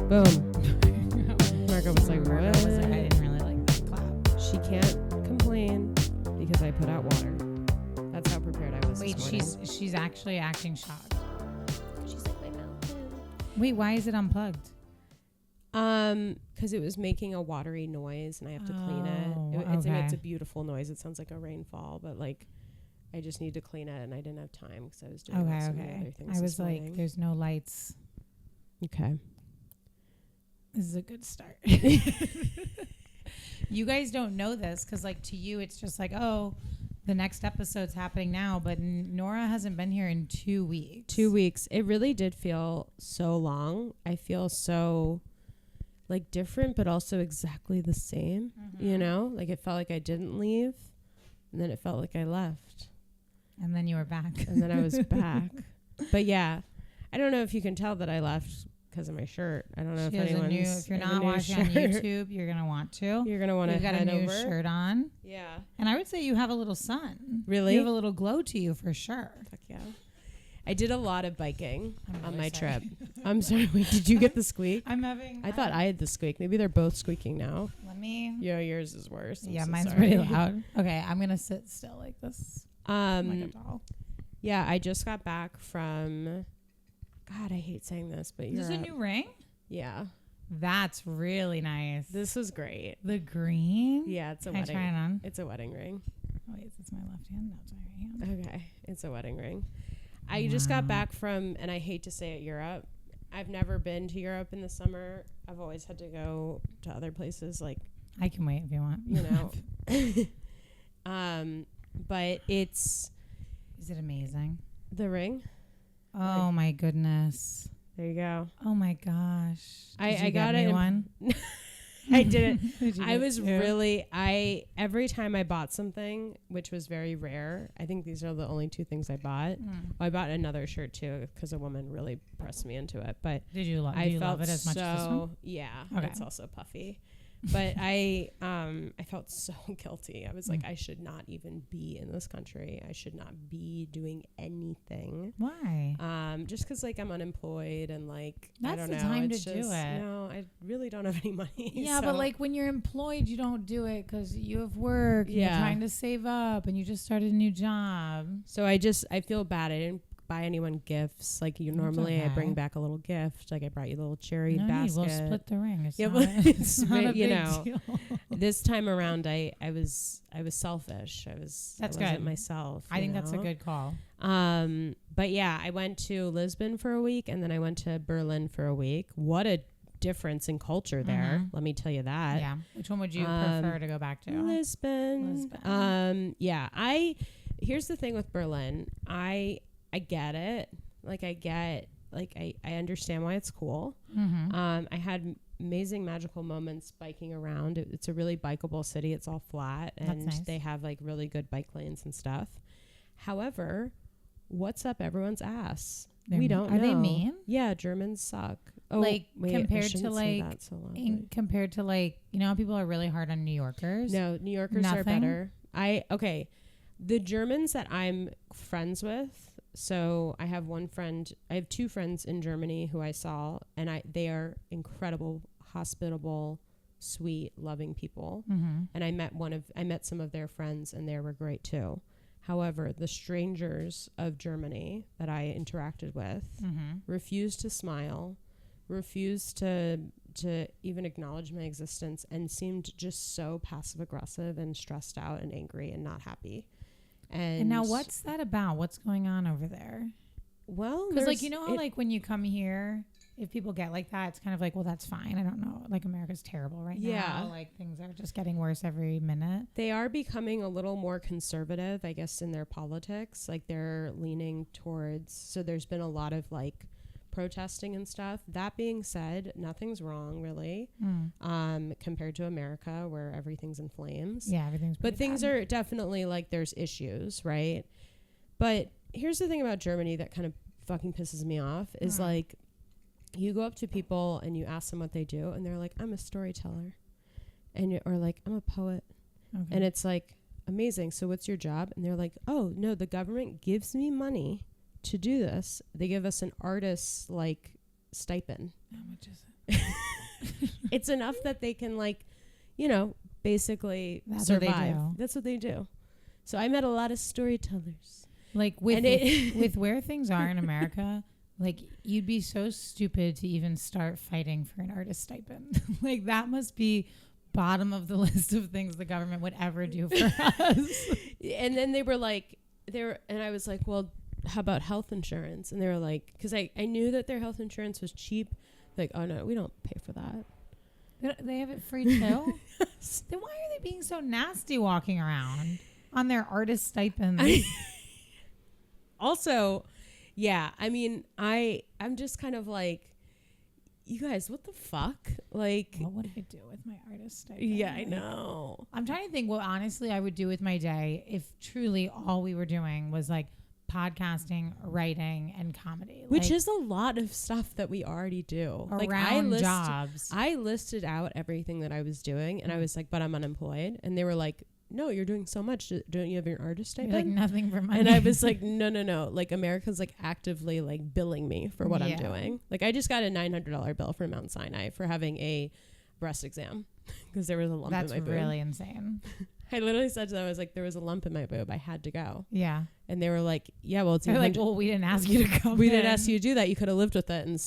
Boom. Marco was like, what? I didn't really like that clap. She can't complain because I put out water. That's how prepared I was. Wait, she's actually acting shocked. She's like, my mouth. Wait, why is it unplugged? Because it was making a watery noise and I have to clean it. It's a beautiful noise. It sounds like a rainfall, but like I just need to clean it and I didn't have time because I was doing other things. I was like, there's no lights. Okay. This is a good start. You guys don't know this because like to you it's just like, oh, the next episode's happening now, but Nora hasn't been here in 2 weeks. 2 weeks. It really did feel so long. I feel so like different, but also exactly the same. You know, like it felt like I didn't leave, and then it felt like I left, and then you were back, and then I was back. But yeah, I don't know if you can tell that I left because of my shirt. I don't know if anyone's. If you're not watching on YouTube, you're gonna want to. You're gonna want to. You've got a new shirt on. Yeah, and I would say you have a little sun. Really, you have a little glow to you for sure. Fuck yeah. I did a lot of biking on my trip. I'm sorry. Wait, did you get the squeak? I thought I had the squeak. Maybe they're both squeaking now. Let me. Yeah, yours is worse. Yeah, mine's pretty loud. Okay, I'm gonna sit still like this. Like a doll. Yeah, I just got back from. God, I hate saying this, but Is this a new ring? Yeah. That's really nice. This was great. The green? Yeah, it's a wedding. Can I try it on? It's a wedding ring. Oh, wait, it's my left hand. No, it's my right hand. Okay, it's a wedding ring. I just got back from, and I hate to say it, Europe. I've never been to Europe in the summer. I've always had to go to other places, like I can wait if you want. You know. But it's. Is it amazing? The ring. Oh my goodness. There you go. Oh my gosh. I got it. One. I didn't. I was really, every time I bought something, which was very rare, I think these are the only two things I bought. I bought another shirt too because a woman really pressed me into it. But did you love it as much as this one? Yeah. Okay. It's also puffy. But I felt so guilty. I was like, I should not even be in this country. I should not be doing anything. Why? Just because like I'm unemployed and like that's I don't the know. time it's to just, do it. No, I really don't have any money. Yeah, but like when you're employed, you don't do it because you have work. Yeah. You're trying to save up, and you just started a new job. So I feel bad. I didn't buy anyone gifts like you normally. I bring back a little gift, like I brought you a little cherry basket. We'll split the ring. It's it's not a you big know deal. This time around I was selfish. I wasn't good. myself. I think that's a good call. But yeah, I went to Lisbon for a week and then I went to Berlin for a week. What a difference in culture there. Let me tell you that. Yeah. Which one would you prefer to go back to? Lisbon. Yeah. Here's the thing with Berlin. I get it. Like I understand why it's cool. I had amazing magical moments biking around. It's a really bikeable city. It's all flat and nice. They have like really good bike lanes and stuff. However, what's up everyone's ass? We don't know. Are they mean? Yeah, Germans suck. Oh, like wait, compared to like compared to like, you know how people are really hard on New Yorkers? No, New Yorkers are better. The Germans that I'm friends with, so I have two friends in Germany who I saw, and they are incredible, hospitable, sweet, loving people. And I met some of their friends, and they were great too. However, the strangers of Germany that I interacted with refused to smile, refused to even acknowledge my existence, and seemed just so passive aggressive and stressed out and angry and not happy. And now what's that about? What's going on over there? Well, because like, you know how like when you come here, if people get like that, it's kind of like, well, that's fine. I don't know. Like America's terrible right now. Like things are just getting worse every minute. They are becoming a little more conservative, I guess, in their politics. Like they're leaning towards, so there's been a lot of like protesting and stuff. That being said, nothing's wrong really compared to America where everything's in flames. Yeah, everything's but things bad. Are definitely like there's issues, right? But here's the thing about Germany that kind of fucking pisses me off is like you go up to people and you ask them what they do and they're like, I'm a storyteller, or like, I'm a poet. And it's like, amazing, so what's your job? And they're like, oh no, the government gives me money to do this. They give us an artist's like stipend. How much is it? It's enough that they can like, you know, basically That's survive. what they do. That's what they do. So I met a lot of storytellers. Like with where things are in America, like you'd be so stupid to even start fighting for an artist stipend. Like that must be bottom of the list of things the government would ever do for us. And then they were like, and I was like, well, how about health insurance? And they were like, because I knew that their health insurance was cheap. Like, oh no, we don't pay for that. They have it free too? Yes. Then why are they being so nasty walking around on their artist stipends? Also, yeah, I mean, I'm just kind of like, you guys, what the fuck? Like, what would I do with my artist stipend? Yeah, I know. I'm trying to think what honestly I would do with my day if truly all we were doing was like podcasting, writing, and comedy. Which like, is a lot of stuff that we already do. Around like jobs. I listed out everything that I was doing, and I was like, but I'm unemployed. And they were like, no, you're doing so much. Don't you have your artist stipend? You're like nothing for money. And I was like, no. Like America's like actively like billing me for what I'm doing. Like I just got a $900 bill from Mount Sinai for having a breast exam because there was a lump in my boob. That's really insane. I literally said to them, I was like, there was a lump in my boob. I had to go. Yeah. And they were like, yeah, well, it's They're like, well, we didn't ask you to come. We didn't ask you to do that. You could have lived with it and,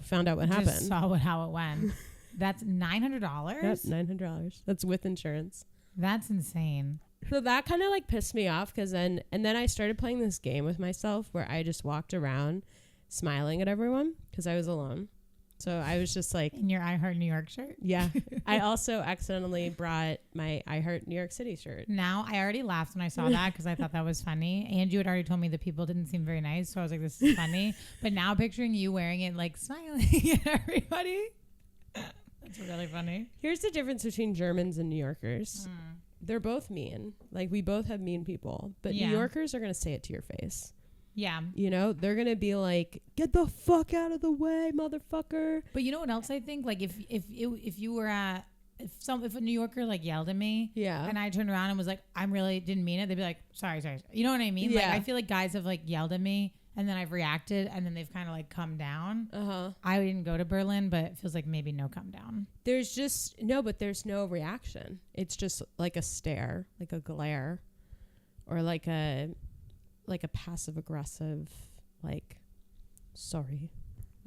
found out what happened. Saw how it went. That's $900? Yep, $900. That's with insurance. That's insane. So that kind of like pissed me off because then I started playing this game with myself where I just walked around smiling at everyone because I was alone. So I was just like... In your I Heart New York shirt? Yeah. I also accidentally brought my I Heart New York City shirt. Now, I already laughed when I saw that because I thought that was funny. And you had already told me the people didn't seem very nice. So I was like, this is funny. But now picturing you wearing it, like smiling at everybody. That's really funny. Here's the difference between Germans and New Yorkers. They're both mean. Like, we both have mean people. But New Yorkers are going to say it to your face. Yeah. You know, they're going to be like, get the fuck out of the way, motherfucker. But you know what else I think? Like, if you were at... If a New Yorker like yelled at me, and I turned around and was like, I really didn't mean it, they'd be like, sorry. You know what I mean? Yeah. Like, I feel like guys have like yelled at me and then I've reacted and then they've kind of like come down. I didn't go to Berlin, but it feels like maybe no come down. There's no reaction. It's just like a stare, like a glare, or like a passive aggressive, like, sorry.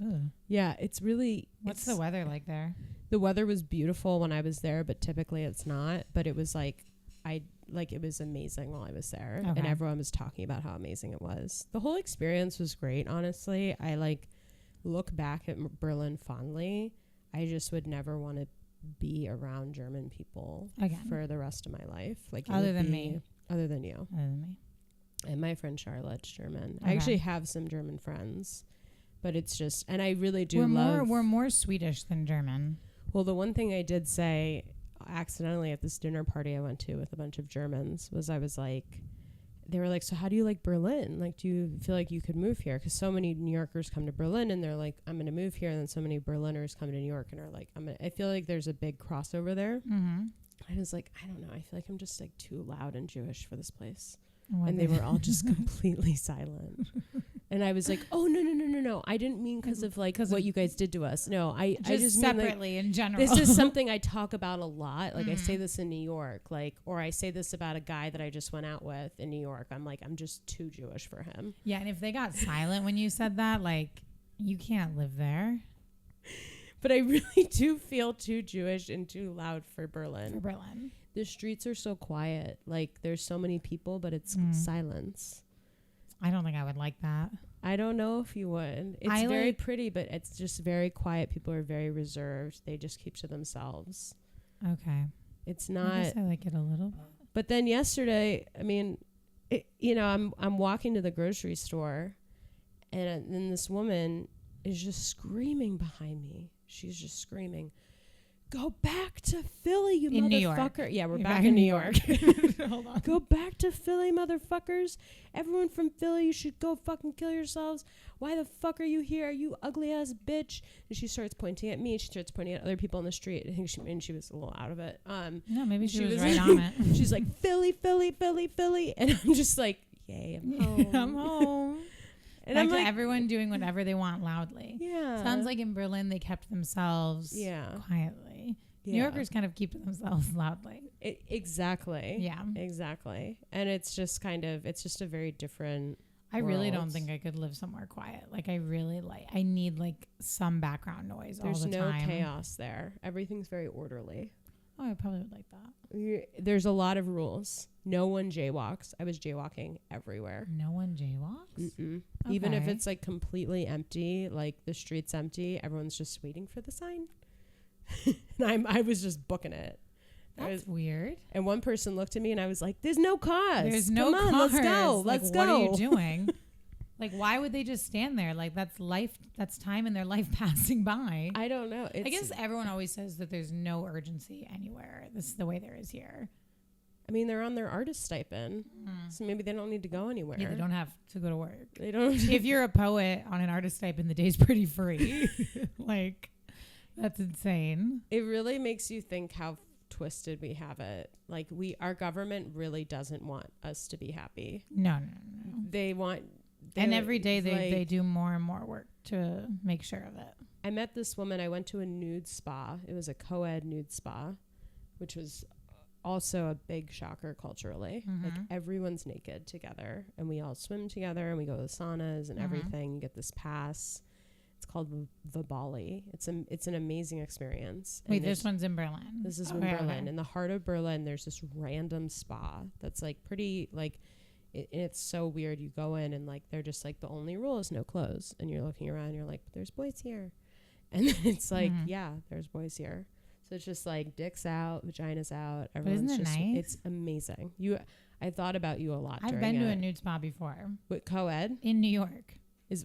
Ugh. Yeah, it's really... What's the weather like there? The weather was beautiful when I was there, but typically it's not. But it was like, it was amazing while I was there. Okay. And everyone was talking about how amazing it was. The whole experience was great, honestly. I like look back at Berlin fondly. I just would never want to be around German people for the rest of my life. Like other than me. Other than you. Other than me. And my friend Charlotte's German. I actually have some German friends. But it's just, and I really do we're more Swedish than German. Well, the one thing I did say accidentally at this dinner party I went to with a bunch of Germans was I was like, they were like, so how do you like Berlin? Like, do you feel like you could move here? Because so many New Yorkers come to Berlin and they're like, I'm going to move here. And then so many Berliners come to New York and are like, I feel like there's a big crossover there. Mm-hmm. I was like, I don't know. I feel like I'm just like too loud and Jewish for this place. And they were all just completely silent. And I was like, oh, no. I didn't mean because of like what you guys did to us. No, I just separately mean, like, in general. This is something I talk about a lot. Like I say this in New York, like, or I say this about a guy that I just went out with in New York. I'm like, I'm just too Jewish for him. Yeah. And if they got silent when you said that, like, you can't live there. But I really do feel too Jewish and too loud for Berlin. The streets are so quiet. Like, there's so many people, but it's silence. I don't think I would like that. I don't know if you would. It's very pretty, but it's just very quiet. People are very reserved. They just keep to themselves. Okay. It's not... I guess I like it a little bit. But then yesterday, I mean, I'm walking to the grocery store, and then this woman is just screaming behind me. She's just screaming, go back to Philly, you in motherfucker. Yeah, we're back in New York. Hold on. Go back to Philly, motherfuckers. Everyone from Philly, you should go fucking kill yourselves. Why the fuck are you here? You ugly ass bitch. And she starts pointing at me. She starts pointing at other people on the street. I think she was a little out of it. No, maybe she was right on it. She's like, Philly, Philly, Philly, Philly. And I'm just like, yay, I'm home. I'm home. And I'm like, everyone doing whatever they want loudly. Yeah. Sounds like in Berlin they kept themselves quietly. Yeah. New Yorkers kind of keep themselves loudly. Exactly. Yeah. Exactly. And it's just a very different I really don't think I could live somewhere quiet. Like I need like some background noise all the time. There's no chaos there. Everything's very orderly. Oh, I probably would like that. There's a lot of rules. No one jaywalks. I was jaywalking everywhere. No one jaywalks? Okay. Even if it's like completely empty, like the street's empty, everyone's just waiting for the sign. And I was just booking it. That's weird. And one person looked at me and I was like, there's no cars. There's no cars. Let's go. Let's go. What are you doing? Like, why would they just stand there? Like, that's life. That's time in their life passing by. I don't know. I guess everyone always says that there's no urgency anywhere. This is the way there is here. I mean, they're on their artist stipend, so maybe they don't need to go anywhere. Yeah, they don't have to go to work. They don't. If you're a poet on an artist stipend, the day's pretty free. Like, that's insane. It really makes you think how twisted we have it. Like, our government really doesn't want us to be happy. No. They want. And every day they do more and more work to make sure of it. I met this woman. I went to a nude spa. It was a co-ed nude spa, which was also a big shocker culturally. Like everyone's naked together and we all swim together and we go to the saunas and everything. You get this pass. It's called Vibali. It's an amazing experience. Wait, this one's in Berlin. This is in Berlin. Okay. In the heart of Berlin, there's this random spa that's like pretty like it's so weird. You go in and like they're just like the only rule is no clothes, and you're looking around and you're like, but there's boys here, and then it's like there's boys here. So it's just like dicks out, vaginas out. Everyone's isn't it just nice? It's amazing. I thought about you a lot. I've been to a nude spa before. With co-ed in New York.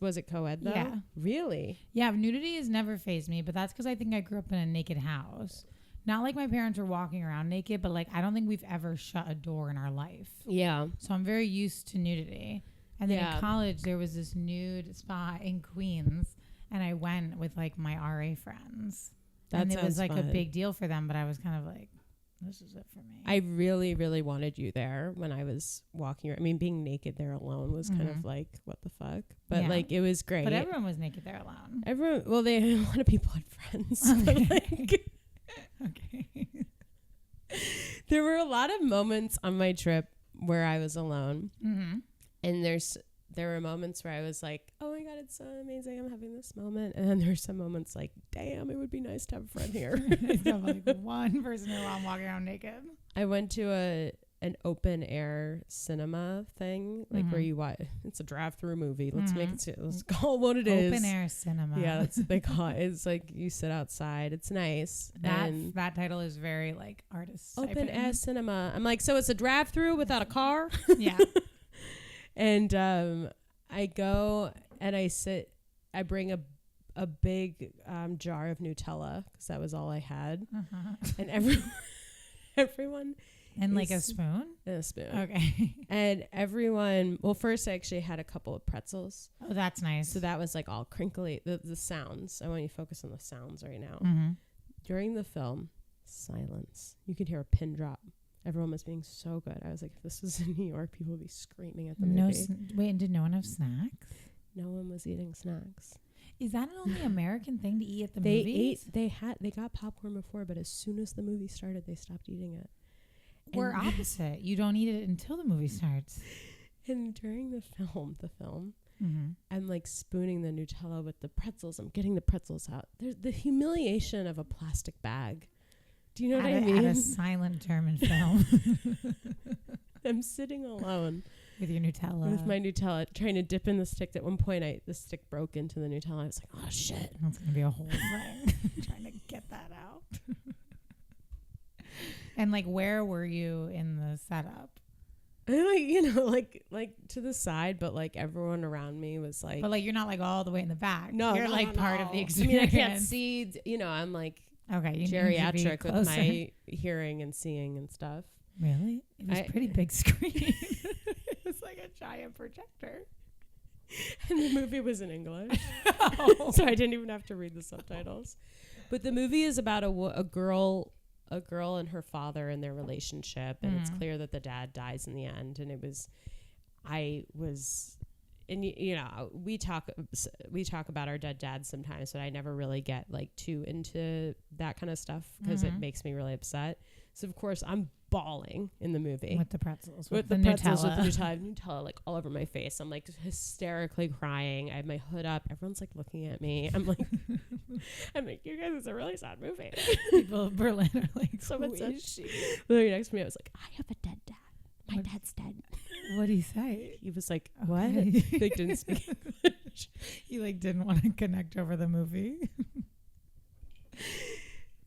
Was it co-ed though? Yeah. Really? Yeah. Nudity has never fazed me, but that's because I think I grew up in a naked house. Not like my parents were walking around naked, but like I don't think we've ever shut a door in our life. Yeah. So I'm very used to nudity. And then in college, there was this nude spa in Queens, and I went with like my RA friends. And it was like a big deal for them, but I was kind of like, this is it for me. I really, really wanted you there when I was walking around. I mean, being naked there alone was kind of like, what the fuck? But like, it was great. But everyone was naked there alone. A lot of people had friends. Okay. But like, okay. There were a lot of moments on my trip where I was alone. And there were moments where I was like, oh my God, it's so amazing. I'm having this moment. And then there's some moments like, damn, it would be nice to have a friend here. Like one person who I'm walking around naked. I went to an open air cinema thing, like where you watch. It's a drive-through movie. Let's call it what it is. Open air cinema. Yeah, that's what they call it. It's like you sit outside. It's nice. That title is very like artist. Open air cinema. I'm like, so it's a drive-through without a car? Yeah. And I go and I sit. I bring a big jar of Nutella because that was all I had. And everyone. And like a spoon? And a spoon. Okay. And everyone, well, first I actually had a couple of pretzels. Oh, that's nice. So that was like all crinkly. The sounds. I want you to focus on the sounds right now. During the film, silence. You could hear a pin drop. Everyone was being so good. I was like, if this was in New York, people would be screaming at the movie. Wait, and did no one have snacks? No one was eating snacks. Is that an only American thing to eat at the movies? They got popcorn before, but as soon as the movie started, they stopped eating it. We're opposite. You don't eat it until the movie starts. And during the film, I'm like spooning the Nutella with the pretzels. I'm getting the pretzels out. There's the humiliation of a plastic bag. Do you know what I mean? At a silent German film. I'm sitting alone. With your Nutella. With my Nutella, trying to dip in the stick. At one point, the stick broke into the Nutella. I was like, oh, shit. That's going to be a whole thing. Trying to get that out. And, like, where were you in the setup? Like to the side, but, like, everyone around me was, like... But, like, you're not, like, all the way in the back. No, You're, part of the experience. I mean, I can't see... I'm, like... Okay, you geriatric with my hearing and seeing and stuff. Really? It was pretty big screen. It was like a giant projector. And the movie was in English. Oh. So I didn't even have to read the subtitles. But the movie is about a girl and her father and their relationship. And it's clear that the dad dies in the end. And and you know, we talk about our dead dads sometimes, but I never really get like too into that kind of stuff because it makes me really upset. So of course I'm bawling in the movie with the pretzels, with the pretzels, with the Nutella like all over my face. I'm like hysterically crying. I have my hood up. Everyone's like looking at me. I'm like, you guys, it's a really sad movie. People of Berlin are like, so who is she? Literally next to me, I was like, I have a dead dad. My dad's dead. What did he say? He was like, what? They didn't speak English. He like didn't want to connect over the movie.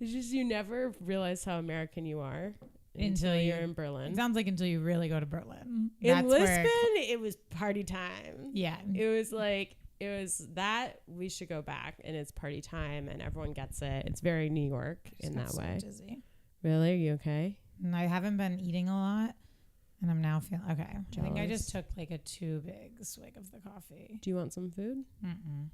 It's just you never realize how American you are until you're in Berlin. It sounds like until you really go to Berlin. In Lisbon, it was party time. Yeah. It was that we should go back and it's party time and everyone gets it. It's very New York in that way. Dizzy. Really? Are you okay? And I haven't been eating a lot and I'm now feeling okay. Jealous. I think I just took like a too big swig of the coffee. Do you want some food? Mm-mm.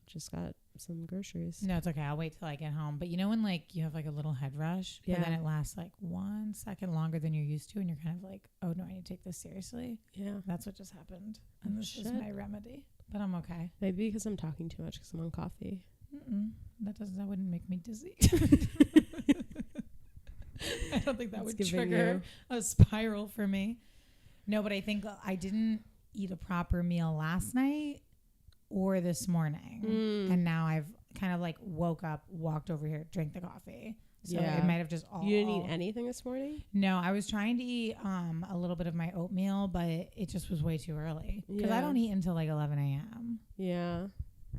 Just got some groceries. No, it's okay. I'll wait till I get home. But you know when like you have like a little head rush, but then it lasts like 1 second longer than you're used to, and you're kind of like, oh no, I need to take this seriously. Yeah, that's what just happened, and this is my remedy. But I'm okay. Maybe because I'm talking too much because I'm on coffee. That wouldn't make me dizzy. I don't think that would trigger a spiral for me. No, but I think I didn't eat a proper meal last night or this morning. And now I've kind of like woke up, walked over here, drank the coffee. So it might have just all... You didn't eat anything this morning? No, I was trying to eat a little bit of my oatmeal, but it just was way too early. Because I don't eat until like 11 a.m. Yeah.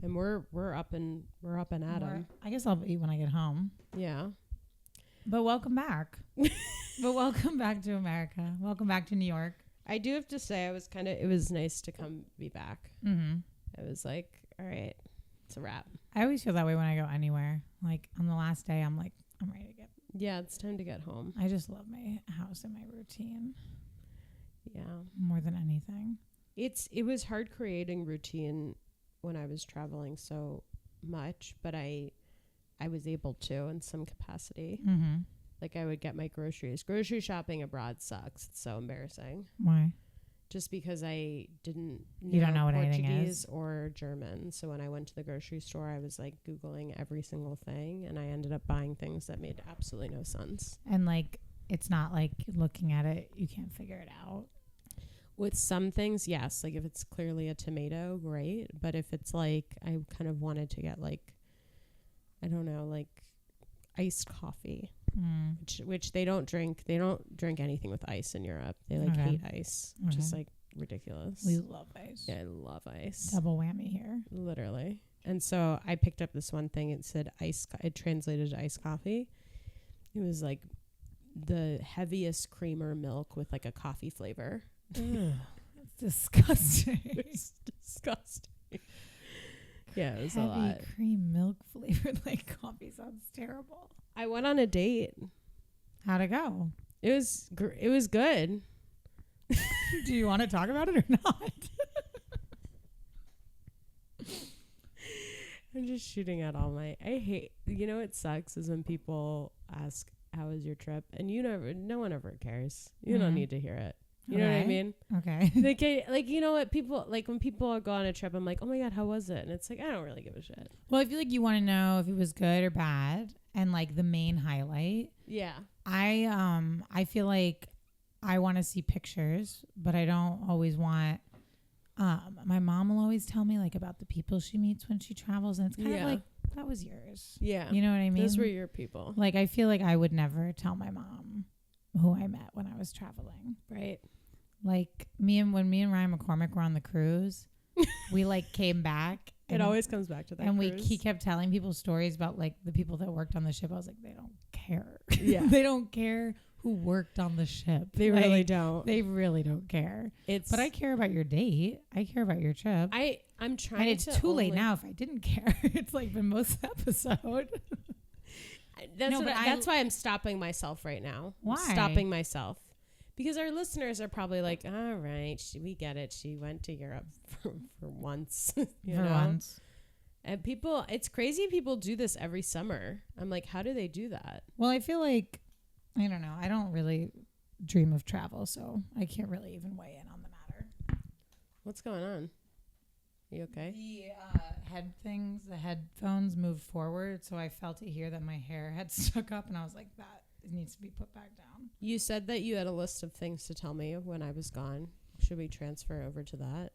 And we're up and at 'em. I guess I'll eat when I get home. Yeah. But welcome back. But welcome back to America. Welcome back to New York. I do have to say it was nice to be back. Mm-hmm. I was like, all right, it's a wrap. I always feel that way when I go anywhere. Like on the last day, I'm like, I'm ready to get. Yeah, it's time to get home. I just love my house and my routine. Yeah. More than anything. It was hard creating routine when I was traveling so much, but I was able to in some capacity. Mm-hmm. Like I would get my groceries. Grocery shopping abroad sucks. It's so embarrassing. Why? Just because I didn't know what Portuguese anything is or German. So when I went to the grocery store, I was like Googling every single thing, and I ended up buying things that made absolutely no sense. And like, it's not like looking at it, you can't figure it out. With some things, yes. Like if it's clearly a tomato, great. But if it's like, I kind of wanted to get like, I don't know, like iced coffee. Which they don't drink. They don't drink anything with ice in Europe. They like hate ice, which is like ridiculous. We love ice. Yeah, I love ice. Double whammy here. Literally. And so I picked up this one thing. It said it translated to iced coffee. It was like the heaviest creamer milk with like a coffee flavor. Ugh, that's disgusting. It's disgusting. Yeah, it was heavy a lot. Cream milk flavored like coffee sounds terrible. I went on a date. How'd it go? It was good. Do you want to talk about it or not? I'm just shooting out all my... I hate... You know what sucks is when people ask, how was your trip? And no one ever cares. You don't need to hear it. You know what I mean? Okay. Like, you know what? People... Like, when people go on a trip, I'm like, oh my God, how was it? And it's like, I don't really give a shit. Well, I feel like you want to know if it was good or bad. And like the main highlight. Yeah. I feel like I want to see pictures, but I don't always want... my mom will always tell me like about the people she meets when she travels, and it's kind of like, that was yours. Yeah. You know what I mean? Those were your people. Like, I feel like I would never tell my mom who I met when I was traveling. Right. Like when me and Ryan McCormick were on the cruise, we like came back. It always comes back to that. And cruise. he kept telling people stories about like the people that worked on the ship. I was like, they don't care. Yeah. They don't care who worked on the ship. They like, really don't. They really don't care. But I care about your date. I care about your trip. I'm trying. And it's too late now if I didn't care. It's like been most of the episode. That's why I'm stopping myself right now. Why? I'm stopping myself. Because our listeners are probably like, all right, we get it. She went to Europe for once. Once. And it's crazy people do this every summer. I'm like, how do they do that? Well, I feel like, I don't know. I don't really dream of travel, so I can't really even weigh in on the matter. What's going on? You okay? The headphones moved forward, so I felt it here that my hair had stuck up, and I was like, that needs to be put back down. You said that you had a list of things to tell me when I was gone. Should we transfer over to that?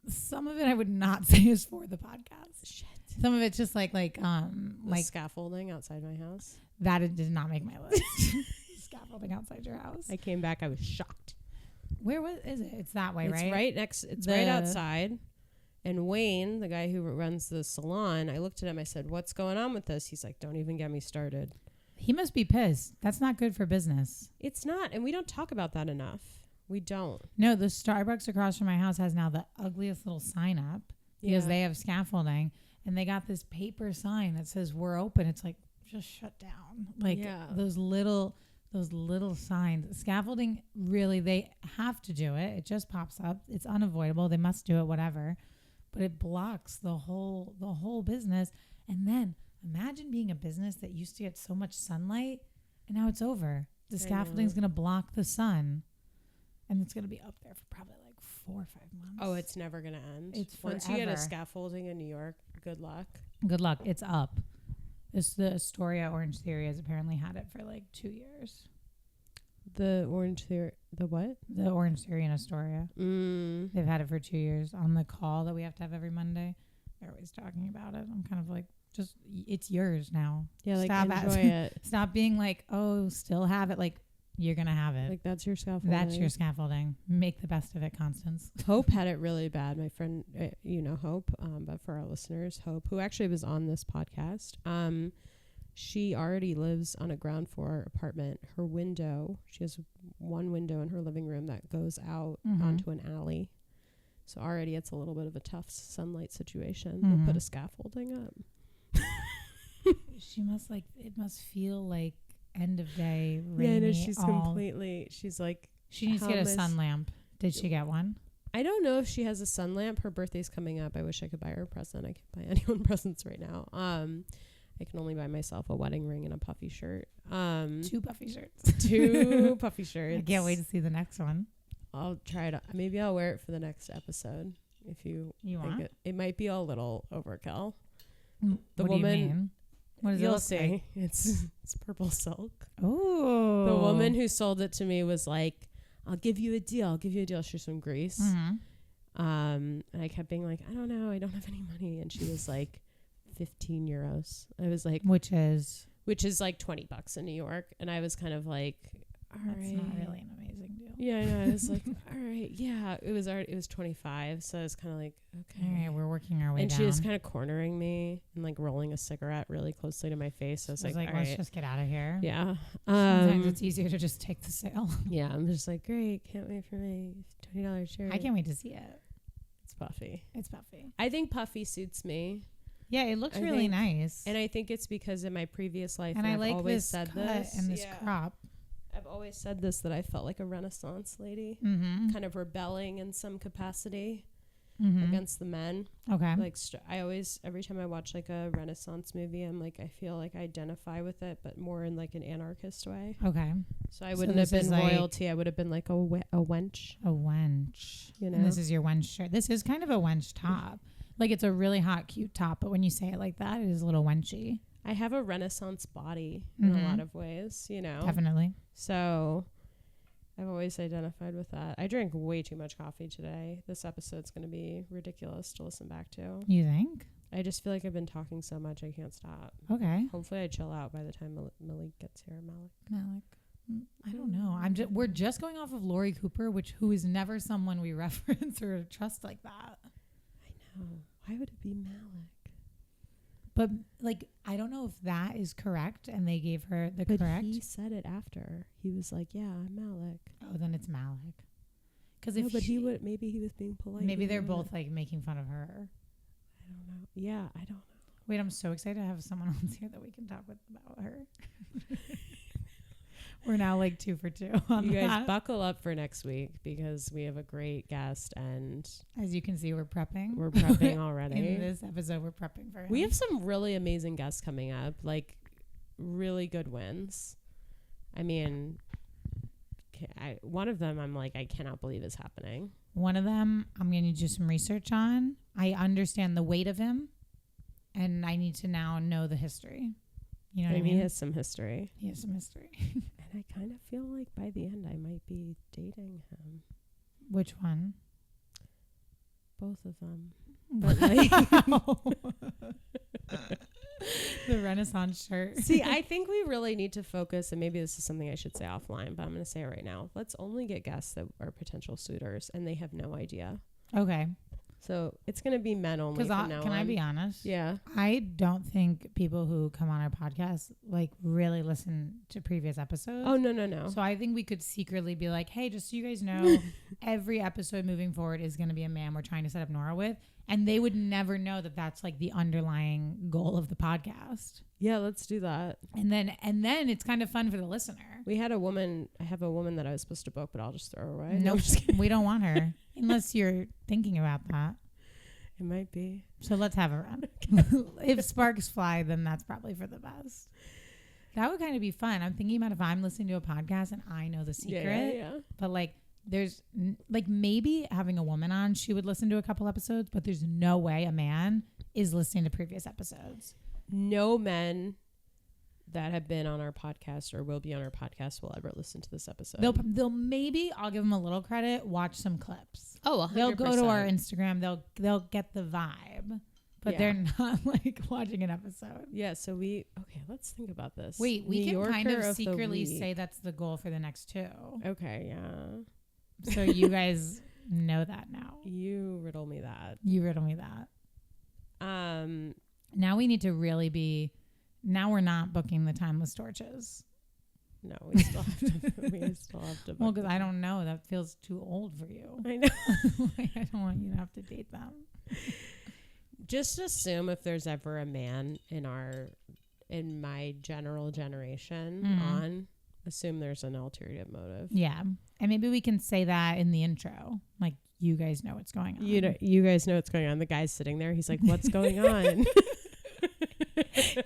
Some of it I would not say is for the podcast. Shit. Some of it's just like scaffolding outside my house. That it did not make my list. Scaffolding outside your house. I came back. I was shocked. Where is it? It's that way, right? It's right next. It's right outside. And Wayne, the guy who runs the salon, I looked at him. I said, "What's going on with this?" He's like, "Don't even get me started." He must be pissed. That's not good for business. It's not, and we don't talk about that enough. We don't. No, the Starbucks across from my house has now the ugliest little sign up because they have scaffolding, and they got this paper sign that says "We're open." It's like, just shut down. Like those little signs. Scaffolding, really, they have to do it. It just pops up. It's unavoidable. They must do it, whatever. But it blocks the whole business. And then imagine being a business that used to get so much sunlight, and now it's over. The scaffolding is going to block the sun, and it's going to be up there for probably like 4 or 5 months. Oh, it's never going to end. It's once forever. You get a scaffolding in New York, good luck. Good luck. It's up. The Astoria Orange Theory has apparently had it for like 2 years. The Orange Theory, the what? The Orange Theory in Astoria. They've had it for 2 years. On the call that we have to have every Monday, they're always talking about it. I'm kind of like, just, it's yours now. Yeah, like, enjoy it. Stop being like, oh, still have it. Like, you're going to have it. Like, that's your scaffolding. That's your scaffolding. Make the best of it, Constance. Hope had it really bad. My friend, you know Hope, but for our listeners, Hope, who actually was on this podcast, she already lives on a ground floor apartment. Her window, she has one window in her living room that goes out onto an alley. So already it's a little bit of a tough sunlight situation. They put a scaffolding up. She must it must feel like end of day, rainy. Yeah, no, she's like. She needs to get a sun lamp. Did she get one? I don't know if she has a sun lamp. Her birthday's coming up. I wish I could buy her a present. I can't buy anyone presents right now. I can only buy myself a wedding ring and a puffy shirt. 2 puffy shirts. 2 puffy shirts. I can't wait to see the next one. I'll try it. Maybe I'll wear it for the next episode. If you want it might be a little overkill. The woman, do you mean? What does it look see. Like? It's purple silk. Oh. The woman who sold it to me was like, "I'll give you a deal. She's from Greece. And I kept being like, "I don't know. I don't have any money." And she was like, 15 euros. I was like, which is like $20 in New York. And I was kind of like, all right. That's not really an amazing deal. Yeah, I know. I was like, all right. Yeah, it was 25. So I was kind of like, okay. All right, we're working our way down. And she was kind of cornering me and like rolling a cigarette really closely to my face. So I was like, all let's right. just get out of here. Yeah. Sometimes it's easier to just take the sale. Yeah, I'm just like, great. Can't wait for my $20 shirt. I can't wait to see it. It's puffy. I think puffy suits me. Yeah, it looks really nice. And I think it's because in my previous life, and I like always this said cut this, and this crop. I've always said this, that I felt like a Renaissance lady, kind of rebelling in some capacity against the men. Okay. Like I always, every time I watch like a Renaissance movie, I'm like, I feel like I identify with it, but more in like an anarchist way. Okay. So I wouldn't have been royalty. I would have been like a wench. A wench. You know. And this is your wench shirt. This is kind of a wench top. Like, it's a really hot, cute top, but when you say it like that, it is a little wenchy. I have a Renaissance body in a lot of ways, you know. Definitely. So I've always identified with that. I drank way too much coffee today. This episode's going to be ridiculous to listen back to. You think? I just feel like I've been talking so much I can't stop. Okay. Hopefully I chill out by the time Malik gets here. Malik. I don't know. We're just going off of Lori Cooper, who is never someone we reference or trust like that. I know. Why would it be Malik? But like, I don't know if that is correct, and they gave her the correct. But he said it after. He was like, "Yeah, I'm Malik." Oh, then it's Malik. Because maybe he was being polite. Maybe they're both like making fun of her. I don't know. Yeah, I don't know. Wait, I'm so excited to have someone on here that we can talk about her. We're now like 2 for 2. You guys buckle up for next week because we have a great guest, and as you can see, we're prepping. We're prepping already. In this episode, we're prepping for him. We have some really amazing guests coming up, like really good wins. I mean, one of them I'm like, I cannot believe is happening. One of them, I'm going to do some research on. I understand the weight of him, and I need to now know the history. You know what I mean? He has some history. He has some history. And I kind of feel like by the end I might be dating him. Which one? Both of them. But like the Renaissance shirt. See, I think we really need to focus, and maybe this is something I should say offline, but I'm going to say it right now. Let's only get guests that are potential suitors, and they have no idea. Okay. So it's going to be men only from now on. Can I be honest? Yeah. I don't think people who come on our podcast like really listen to previous episodes. Oh, no. So I think we could secretly be like, hey, just so you guys know, every episode moving forward is going to be a man we're trying to set up Nora with. And they would never know that that's like the underlying goal of the podcast. Yeah, let's do that. And then it's kind of fun for the listener. I have a woman that I was supposed to book, but I'll just throw her away. Nope, we don't want her unless you're thinking about that. It might be. So let's have her on. If sparks fly, then that's probably for the best. That would kind of be fun. I'm thinking about if I'm listening to a podcast and I know the secret. Yeah. But like, there's like maybe having a woman on, she would listen to a couple episodes, but there's no way a man is listening to previous episodes. No men that have been on our podcast or will be on our podcast will ever listen to this episode. They'll maybe, I'll give them a little credit, watch some clips. Oh, 100%. They'll go to our Instagram. They'll get the vibe, but they're not like watching an episode. Yeah. So let's think about this. Wait, we can kind of secretly say that's the goal for the next 2. Okay. Yeah. So you guys know that now. You riddle me that. Now we need to really be. Now we're not booking the timeless torches. No, we still have to. Well, because I don't know. That feels too old for you. I know. Like, I don't want you to have to date them. Just assume if there's ever a man in my general generation assume there's an ulterior motive. Yeah. And maybe we can say that in the intro. Like, you guys know what's going on. You guys know what's going on. The guy's sitting there. He's like, what's going on?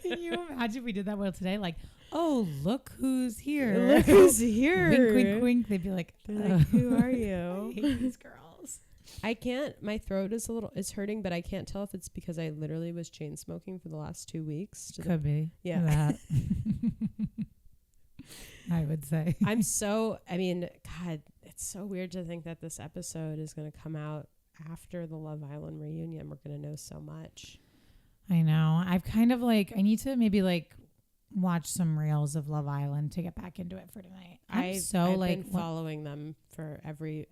Can you imagine if we did that well today? Like, oh, look who's here. Look who's here. Wink, wink, wink. They'd be like, who are you? I hate these girls. I can't. My throat is hurting, but I can't tell if it's because I literally was chain smoking for the last 2 weeks. Could be. Yeah. That. I would say. God, it's so weird to think that this episode is going to come out after the Love Island reunion. We're going to know so much. I know. I've kind of like, I need to maybe like watch some reels of Love Island to get back into it for tonight. I've been following them for every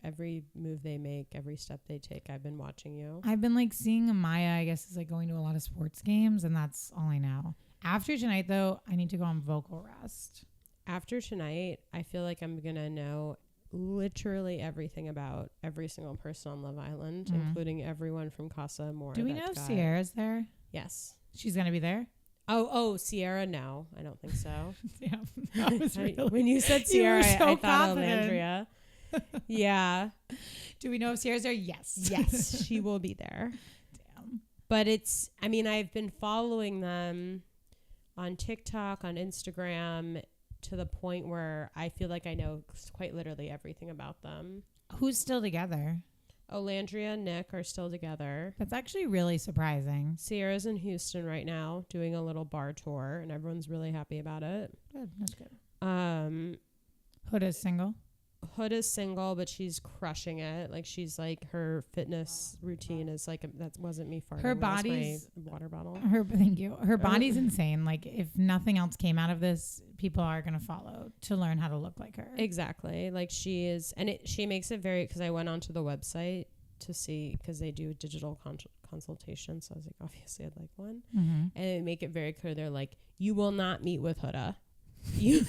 move they make, every step they take. I've been watching you. I've been like seeing Amaya, I guess, is like going to a lot of sports games, and that's all I know. After tonight, though, I need to go on vocal rest. After tonight, I feel like I'm going to know literally everything about every single person on Love Island, including everyone from Casa Amor. Do we know if Sierra's there? Yes. She's going to be there? Oh, Sierra, no. I don't think so. Yeah. When you said Sierra, I thought confident. of Landria. Yeah. Do we know if Sierra's there? Yes. Yes, she will be there. Damn. But I've been following them on TikTok, on Instagram, to the point where I feel like I know quite literally everything about them. Who's still together? Landria and Nick are still together. That's actually really surprising. Sierra's in Houston right now doing a little bar tour, and everyone's really happy about it. Good. That's good. Hood is single? Hood is single, but she's crushing it. Like, she's like, her fitness routine is like, that wasn't me farting. Her body's my water bottle. Thank you. Her body's insane. Like, if nothing else came out of this, people are going to follow to learn how to look like her. Exactly. Like, she is, and she makes it very, because I went onto the website to see, because they do digital consultation. So I was like, obviously I'd like one. Mm-hmm. And they make it very clear. They're like, you will not meet with Huda. You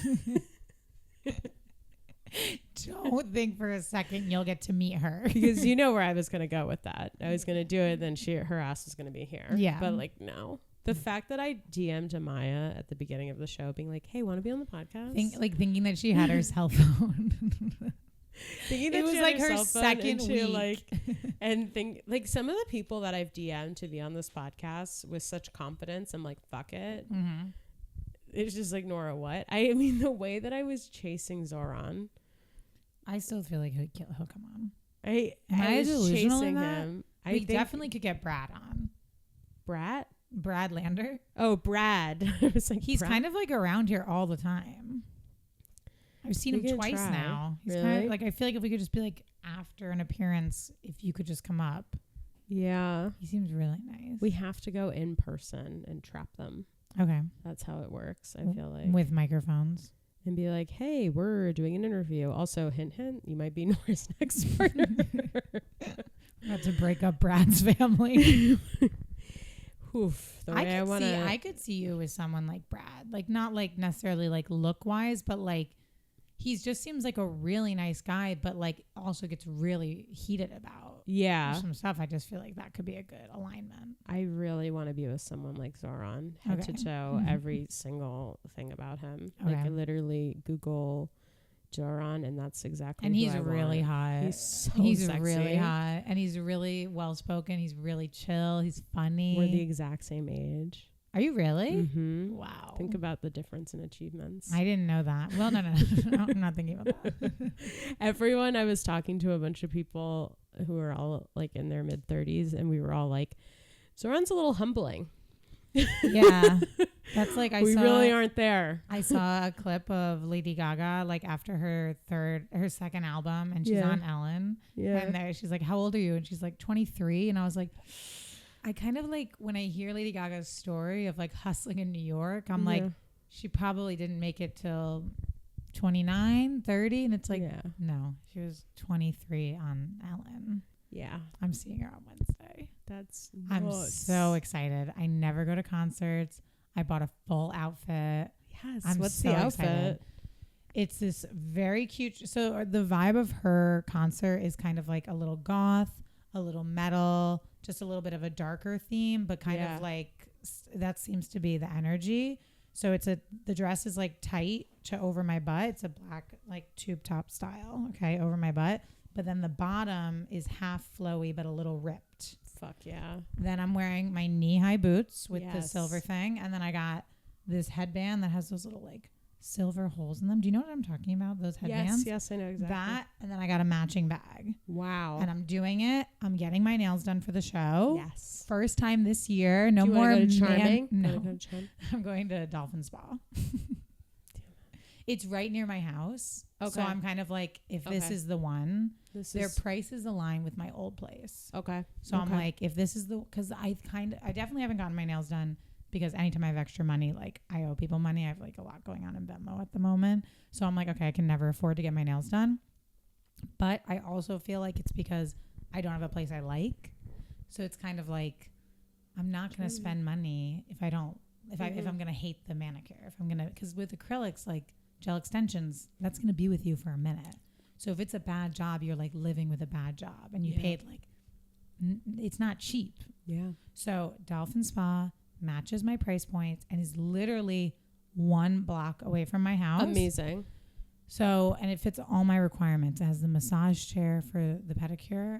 don't think for a second you'll get to meet her. Because you know where I was going to go with that. I was going to do it, then her ass was going to be here. Yeah. But like, no. The fact that I DM'd Amaya at the beginning of the show being like, hey, want to be on the podcast? Thinking that she had her cell phone. Thinking that it was like her second week. Like, and like some of the people that I've DM'd to be on this podcast with such confidence, I'm like, fuck it. Mm-hmm. It's just like, Nora, what? I mean, the way that I was chasing Zoran. I still feel like he'll come on. I was chasing him. We definitely could get Brad on. Brad Lander. Oh, Brad. I was like, he's Brad? kind of like around here all the time. I've seen him twice now. He's really? kind of like, I feel like if we could just be like after an appearance, if you could just come up. Yeah. He seems really nice. We have to go in person and trap them. Okay. That's how it works, I feel like. With microphones. And be like, hey, we're doing an interview. Also, hint, hint, you might be Nora's next partner. We're about to break up Brad's family. Oof. The way I could see you with someone like Brad. Like, not like necessarily like look-wise, but like he just seems like a really nice guy, but like also gets really heated about some stuff. I just feel like that could be a good alignment. I really want to be with someone like Zoran, head to toe, every single thing about him. Okay. Like I literally Google Zoran, and that's exactly. And he's really hot. He's sexy. Really hot, and he's really well spoken. He's really chill. He's funny. We're the exact same age. Are you really? Mm-hmm. Wow. Think about the difference in achievements. I didn't know that. Well, no. I'm not thinking about that. Everyone, I was talking to a bunch of people who are all like in their mid 30s, and we were all like, Zoran's a little humbling. Yeah. That's like, we really aren't there. I saw a clip of Lady Gaga, like after her second album, and she's on Ellen. Yeah. And there she's like, how old are you? And she's like 23. And I was like, I kind of like when I hear Lady Gaga's story of like hustling in New York, I'm like, she probably didn't make it till 29, 30. And it's like, no, she was 23 on Ellen. Yeah. I'm seeing her on Wednesday. That's nuts. I'm so excited. I never go to concerts. I bought a full outfit. Yes. What's the outfit? Excited. It's this very cute. So the vibe of her concert is kind of like a little goth, a little metal, just a little bit of a darker theme, but kind of like that seems to be the energy. So the dress is like tight to over my butt. It's a black like tube top style. Okay. Over my butt. But then the bottom is half flowy, but a little ripped. Fuck yeah. Then I'm wearing my knee-high boots with the silver thing. And then I got this headband that has those little like silver holes in them. Do you know what I'm talking about? Those headbands? Yes, I know exactly. That, and then I got a matching bag. Wow. And I'm doing it. I'm getting my nails done for the show. Yes. First time this year. No more. Go to Charming? No. I'm going to Dolphin Spa. It's right near my house. Okay. So I'm kind of like, if this is the one, their prices align with my old place. Okay. So I'm like, if this is because I definitely haven't gotten my nails done because anytime I have extra money, like I owe people money. I have like a lot going on in Venmo at the moment. So I'm like, okay, I can never afford to get my nails done. But I also feel like it's because I don't have a place I like. So it's kind of like, I'm not going to spend money if I'm going to hate the manicure, because with acrylics, like gel extensions, that's going to be with you for a minute. So if it's a bad job, you're like living with a bad job and you paid like, it's not cheap. Yeah. So Dolphin Spa matches my price points and is literally 1 block away from my house. Amazing. So, and it fits all my requirements. It has the massage chair for the pedicure.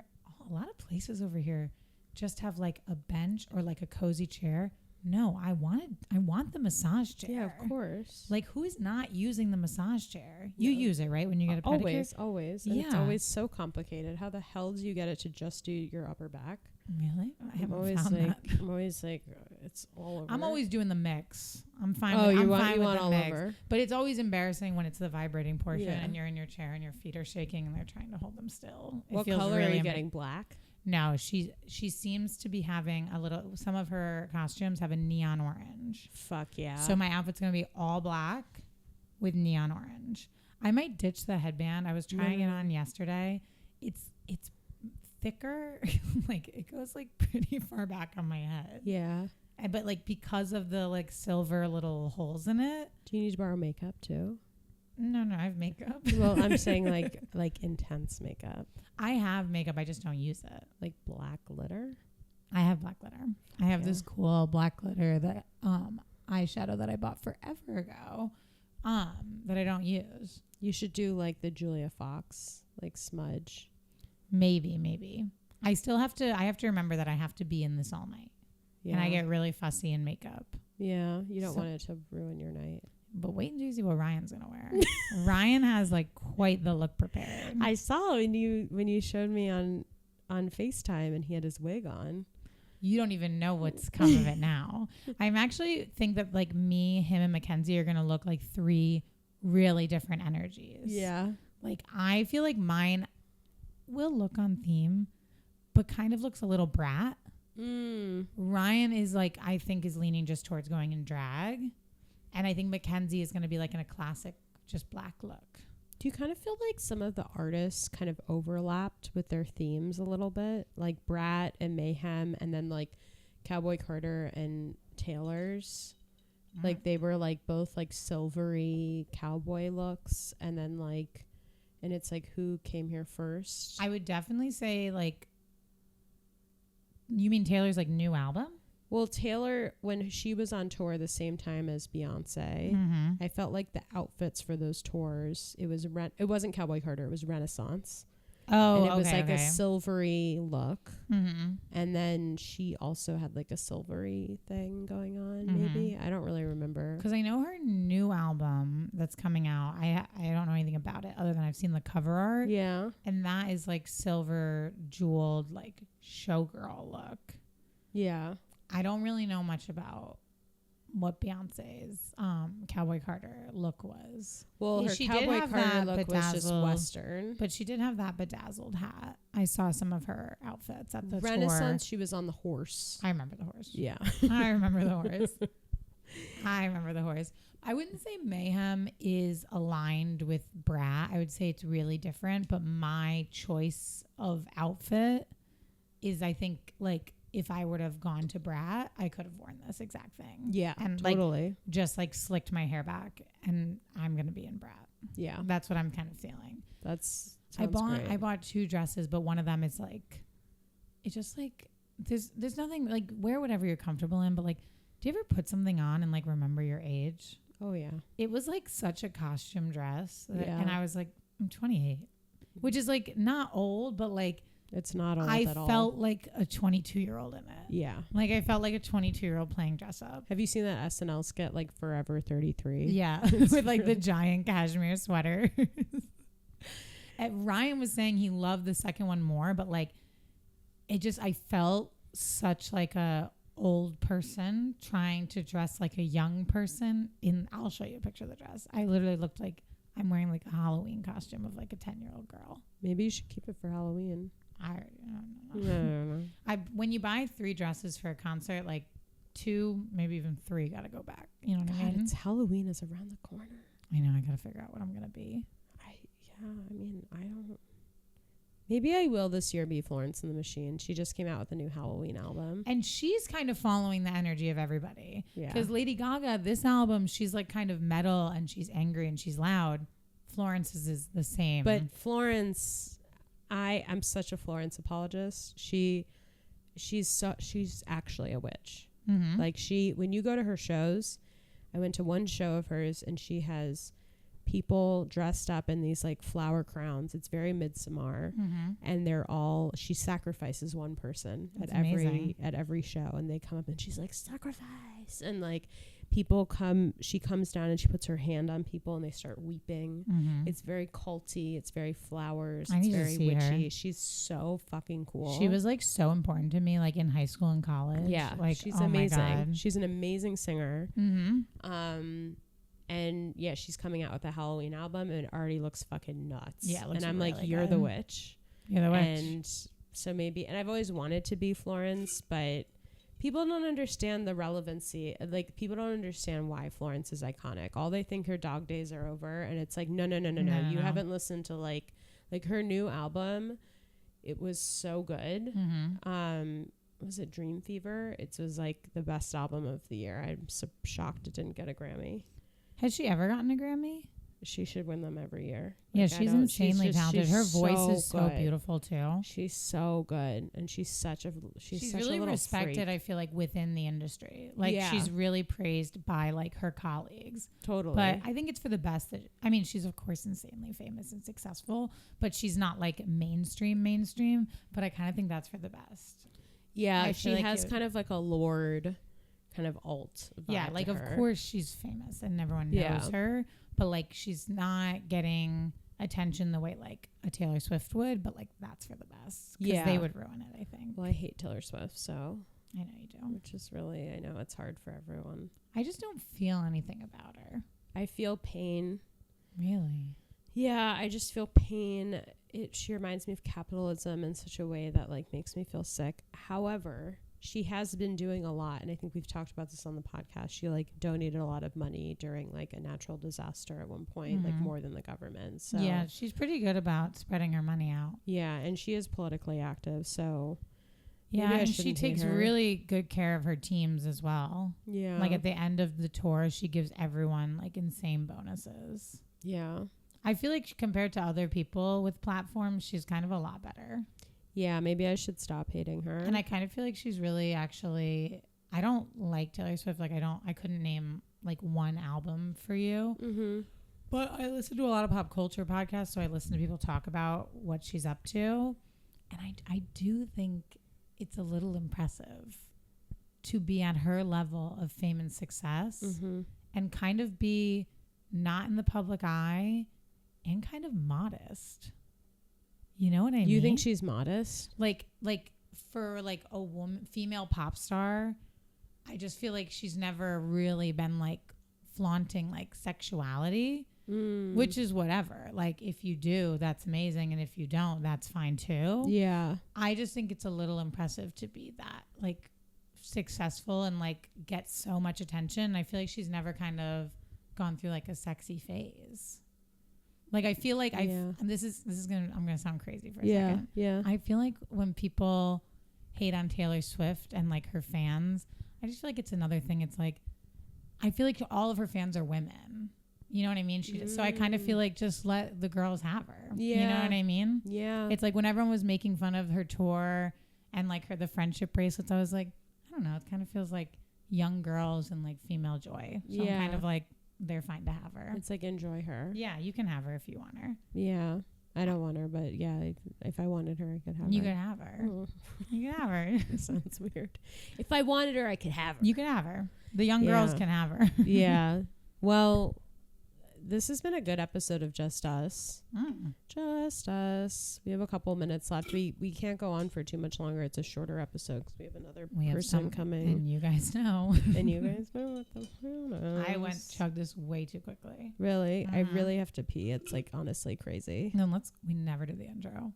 A lot of places over here just have like a bench or like a cozy chair. No, I want the massage chair. Yeah, of course. Like, who is not using the massage chair? You use it, right? When you get a pedicure? Always. And it's always so complicated. How the hell do you get it to just do your upper back? Really? I'm always like, it's all over. I'm always doing the mix. I'm fine. You want all mix. Over. But it's always embarrassing when it's the vibrating portion and you're in your chair and your feet are shaking and they're trying to hold them still. What color are you getting? Black? No, she seems to be having some of her costumes have a neon orange. Fuck yeah. So my outfit's going to be all black with neon orange. I might ditch the headband. I was trying it on yesterday. It's thicker. Like it goes like pretty far back on my head. Yeah. But like because of the like silver little holes in it. Do you need to borrow makeup too? No, I have makeup. Well, I'm saying like intense makeup. I have makeup. I just don't use it. Like black glitter? I have black glitter. I have this cool black glitter that eyeshadow that I bought forever ago that I don't use. You should do like the Julia Fox, like smudge. Maybe. I have to remember that I have to be in this all night. Yeah. And I get really fussy in makeup. Yeah. You don't want it to ruin your night. But wait until you see what Ryan's gonna wear. Ryan has like quite the look prepared. I saw when you showed me on FaceTime and he had his wig on. You don't even know what's come of it now. I'm actually think that like me, him, and Mackenzie are gonna look like 3 really different energies. Yeah. Like I feel like mine will look on theme, but kind of looks a little brat. Ryan is like, I think is leaning just towards going in drag. And I think Mackenzie is going to be like in a classic, just black look. Do you kind of feel like some of the artists kind of overlapped with their themes a little bit? Like Brat and Mayhem and then like Cowboy Carter and Taylor's. Like they were like both like silvery cowboy looks. And then like, and it's like who came here first? I would definitely say like, you mean Taylor's like new album? Well, Taylor, when she was on tour the same time as Beyonce, I felt like the outfits for those tours, it wasn't Cowboy Carter, it was Renaissance. Oh, and it was like a silvery look. And then she also had like a silvery thing going on, maybe. I don't really remember. Because I know her new album that's coming out, I don't know anything about it other than I've seen the cover art. Yeah. And that is like silver jeweled, like showgirl look. Yeah. I don't really know much about what Beyonce's Cowboy Carter look was. Well, her Cowboy Carter look was just Western. But she did have that bedazzled hat. I saw some of her outfits at the Renaissance, tour. she was on the horse. I remember the horse. Yeah. I remember the horse. I remember the horse. I wouldn't say Mayhem is aligned with Brat. I would say it's really different. But my choice of outfit is, I think, like, if I would have gone to Brat, I could have worn this exact thing. Yeah, and totally. Like, just like slicked my hair back, and I'm gonna be in Brat. Yeah, that's what I'm kind of feeling. I bought 2 dresses, but one of them is like, it's just like there's nothing like, wear whatever you're comfortable in, but like, do you ever put something on and like remember your age? Oh yeah, it was like such a costume dress, yeah. And I was like, I'm 28, which is like not old, but like. It's not old at all. I felt like a 22-year-old in it. Yeah. Like I felt like a 22-year-old playing dress up. Have you seen that SNL skit, like Forever 33? Yeah. With like the giant cashmere sweater. And Ryan was saying he loved the second one more, but like I felt such like a old person trying to dress like a young person I'll show you a picture of the dress. I literally looked like I'm wearing like a Halloween costume of like a 10-year-old girl. Maybe you should keep it for Halloween. I don't know. When you buy 3 dresses for a concert, like 2, maybe even 3 got to go back. You know what I mean? It's Halloween is around the corner. I know. I got to figure out what I'm going to be. Maybe I will this year be Florence and the Machine. She just came out with a new Halloween album. And she's kind of following the energy of everybody. Yeah. Because Lady Gaga, this album, she's like kind of metal and she's angry and she's loud. Florence's is the same. But Florence... I'm such a Florence apologist. She's actually a witch. Like when you go to her shows, I went to one show of hers and she has people dressed up in these like flower crowns. It's very Midsommar, and she sacrifices one person at every show, and they come up and she's like, sacrifice, and like she comes down and she puts her hand on people and they start weeping. It's very culty, it's very flowers, it's very witchy. She's so fucking cool. She was like so important to me, like in high school and college. Yeah, like she's amazing. She's an amazing singer. And yeah, she's coming out with a Halloween album and it already looks fucking nuts. Yeah, and I'm really like, you're the witch. You're the witch. And so maybe, and I've always wanted to be Florence, but people don't understand the relevancy. Like, people don't understand why Florence is iconic. All they think her dog days are over, and it's like, no. You haven't listened to like her new album. It was so good. Was it Dream Fever? It was like the best album of the year. I'm so shocked it didn't get a Grammy. Has she ever gotten a Grammy? She should win them every year. Yeah, she's insanely talented. Her voice is so beautiful too. She's so good, and she's really respected. Freak. I feel like within the industry, like she's really praised by like her colleagues. Totally. But I think it's for the best. She's of course insanely famous and successful, but she's not like mainstream. But I kind of think that's for the best. Yeah, she has kind of like a Lorde kind of alt vibe. Yeah, like of course she's famous and everyone knows her, but like she's not getting attention the way like a Taylor Swift would, but like that's for the best. Because they would ruin it, I think. Well, I hate Taylor Swift, so I know you do. Which is really, I know it's hard for everyone. I just don't feel anything about her. I feel pain. Really? Yeah, I just feel pain. She reminds me of capitalism in such a way that like makes me feel sick. However, she has been doing a lot, and I think we've talked about this on the podcast. She like donated a lot of money during like a natural disaster at one point, like more than the government. So yeah, she's pretty good about spreading her money out. Yeah, and she is politically active, so yeah, and she takes really good care of her teams as well. Yeah, like at the end of the tour, she gives everyone like insane bonuses. Yeah, I feel like compared to other people with platforms, she's kind of a lot better. Yeah, maybe I should stop hating her. And I kind of feel like she's really actually, I don't like Taylor Swift. Like I couldn't name like one album for you. Mm-hmm. But I listen to a lot of pop culture podcasts. So I listen to people talk about what she's up to. And I do think it's a little impressive to be at her level of fame and success and kind of be not in the public eye and kind of modest. You know what I mean? You think she's modest? Like for like a woman, female pop star, I just feel like she's never really been like flaunting like sexuality, which is whatever. Like if you do, that's amazing. And if you don't, that's fine too. Yeah. I just think it's a little impressive to be that like successful and like get so much attention. I feel like she's never kind of gone through like a sexy phase. Like I feel like I'm gonna sound crazy for a second. Yeah. I feel like when people hate on Taylor Swift and like her fans, I just feel like it's another thing. It's like I feel like all of her fans are women. You know what I mean? So I kind of feel like just let the girls have her. Yeah. You know what I mean? Yeah. It's like when everyone was making fun of her tour and like the friendship bracelets, I was like, I don't know. It kind of feels like young girls and like female joy. So I'm kind of like, they're fine to have her. It's like enjoy her. Yeah, you can have her if you want her. Yeah. I don't want her, but yeah, if I wanted her, I could have her. You could have her. Oh. You can have her. Sounds weird. If I wanted her, I could have her. You could have her. The young girls can have her. Yeah. Well, this has been a good episode of Just Us. Just Us. We have a couple minutes left. We can't go on for too much longer. It's a shorter episode because we have another person coming. And you guys know. And you guys know what the hell. I chugged this way too quickly. Really? I really have to pee. It's like honestly crazy. No, we never do the intro.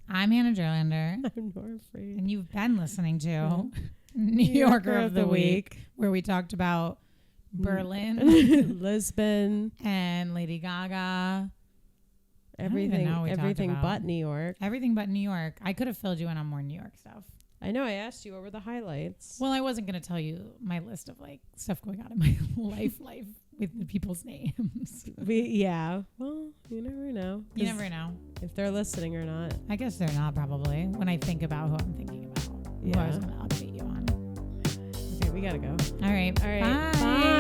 I'm Hanna Gerlander. I'm Nora Freed. And you've been listening to New Yorker of the Week, where we talked about Berlin, Lisbon, and Lady Gaga. Everything but New York. Everything but New York. I could have filled you in on more New York stuff. I know. I asked you what were the highlights. Well, I wasn't going to tell you my list of like stuff going on in my life with the people's names. Well, you never know. You never know if they're listening or not. I guess they're not probably. When I think about who I'm thinking about, who I was going to update you on. Okay, we gotta go. All right. Bye.